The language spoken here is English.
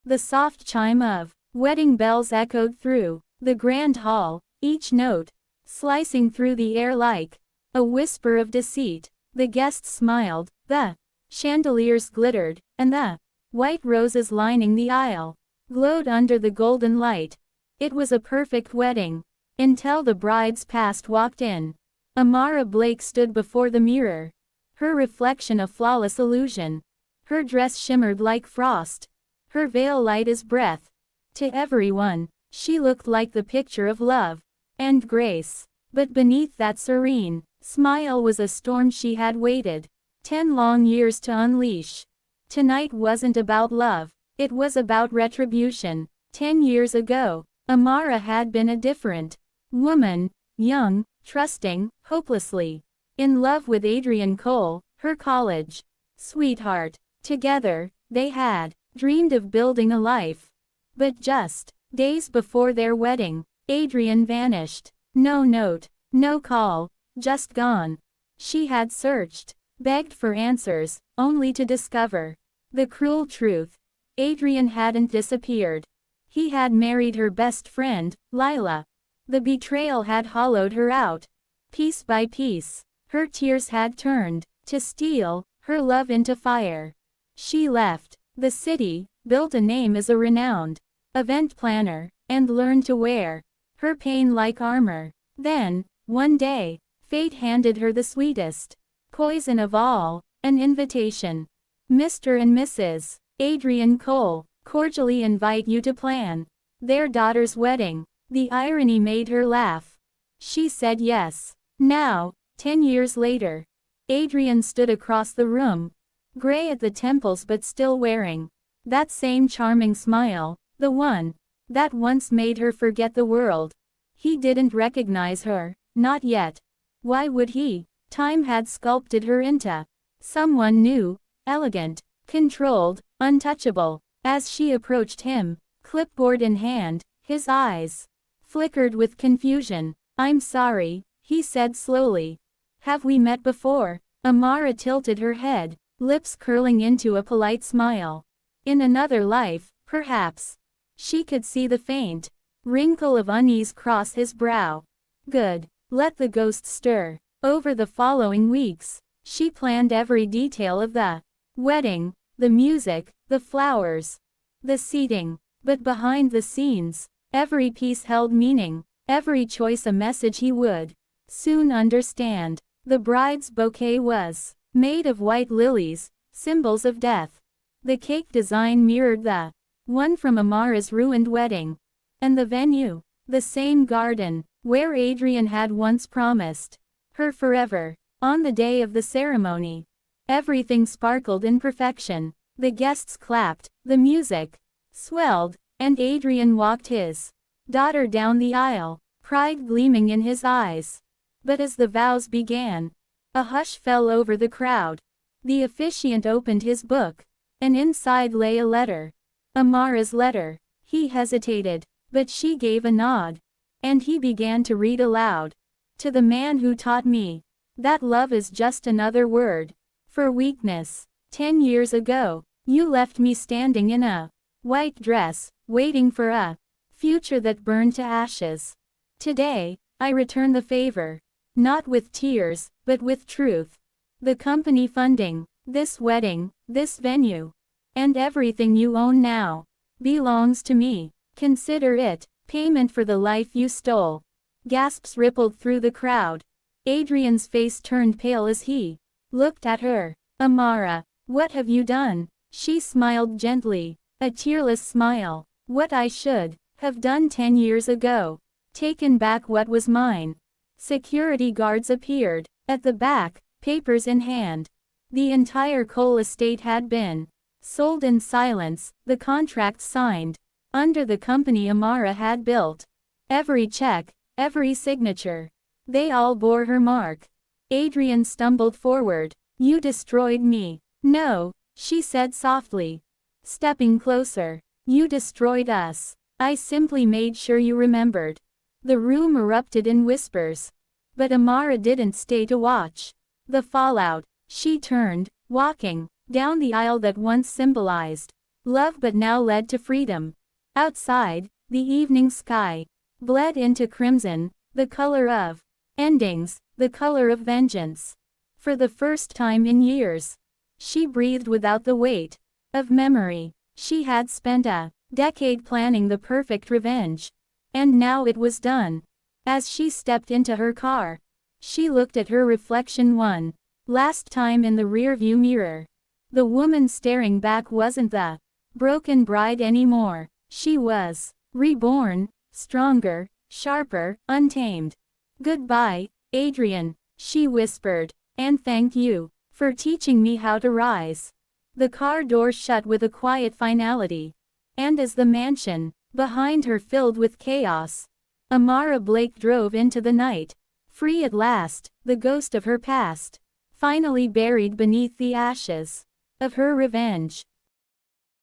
The soft chime of wedding bells echoed through the grand hall, each note slicing through the air like a whisper of deceit. The guests smiled, the chandeliers glittered, and the white roses lining the aisle glowed under the golden light. It was a perfect wedding. Until the bride's past walked in. Amara Blake stood before the mirror, her reflection a flawless illusion. Her dress shimmered like frost, her veil light as breath. To everyone, she looked like the picture of love and grace. But beneath that serene smile was a storm she had waited 10 long years to unleash. Tonight wasn't about love, it was about retribution. 10 years ago, Amara had been a different woman, young, trusting, hopelessly in love with Adrian Cole, her college sweetheart. Together, they had dreamed of building a life. But just days before their wedding, Adrian vanished. No note, no call, just gone. She had searched, begged for answers, only to discover the cruel truth. Adrian hadn't disappeared. He had married her best friend, Lila. The betrayal had hollowed her out. Piece by piece, her tears had turned to steel, her love into fire. She left the city, built a name as a renowned event planner, and learned to wear her pain like armor. Then, one day, fate handed her the sweetest poison of all, an invitation. Mr. and Mrs. Adrian Cole cordially invite you to plan their daughter's wedding. The irony made her laugh. She said yes. Now, 10 years later, Adrian stood across the room, gray at the temples but still wearing that same charming smile, the one that once made her forget the world. He didn't recognize her, not yet. Why would he? Time had sculpted her into someone new, elegant, controlled, untouchable. As she approached him, clipboard in hand, his eyes flickered with confusion. I'm sorry, he said slowly. Have we met before? Amara tilted her head, lips curling into a polite smile. In another life, perhaps. She could see the faint wrinkle of unease cross his brow. Good. Let the ghost stir. Over the following weeks, she planned every detail of the wedding, the music, the flowers, the seating. But behind the scenes, every piece held meaning, every choice a message he would soon understand. The bride's bouquet was made of white lilies, symbols of death. The cake design mirrored the one from Amara's ruined wedding. And the venue, the same garden, where Adrian had once promised her forever. On the day of the ceremony, everything sparkled in perfection. The guests clapped, the music swelled, and Adrian walked his daughter down the aisle, pride gleaming in his eyes. But as the vows began, a hush fell over the crowd. The officiant opened his book, and inside lay a letter. Amara's letter. He hesitated, but she gave a nod. And he began to read aloud. To the man who taught me that love is just another word for weakness. 10 years ago, you left me standing in a white dress, waiting for a future that burned to ashes. Today, I return the favor. Not with tears, but with truth. The company funding, this wedding, this venue, and everything you own now, belongs to me. Consider it payment for the life you stole. Gasps rippled through the crowd. Adrian's face turned pale as he looked at her. Amara, what have you done? She smiled gently, a tearless smile. What I should have done 10 years ago. Taken back what was mine. Security guards appeared at the back, papers in hand. The entire Cole estate had been sold in silence, the contract signed under the company Amara had built. Every check, every signature, they all bore her mark. Adrian stumbled forward. You destroyed me. No, she said softly, stepping closer. You destroyed us. I simply made sure you remembered. The room erupted in whispers. But Amara didn't stay to watch the fallout. She turned, walking down the aisle that once symbolized Love but now led to freedom. Outside, the evening sky bled into crimson, the color of endings, the color of vengeance. For the first time in years, she breathed without the weight of memory. She had spent a decade planning the perfect revenge. And now it was done. As she stepped into her car, she looked at her reflection one last time in the rearview mirror. The woman staring back wasn't the broken bride anymore. She was reborn, stronger, sharper, untamed. "Goodbye, Adrian," she whispered. "And thank you for teaching me how to rise." The car door shut with a quiet finality. And as the mansion behind her filled with chaos, Amara Blake drove into the night. Free at last, the ghost of her past finally buried beneath the ashes of her revenge.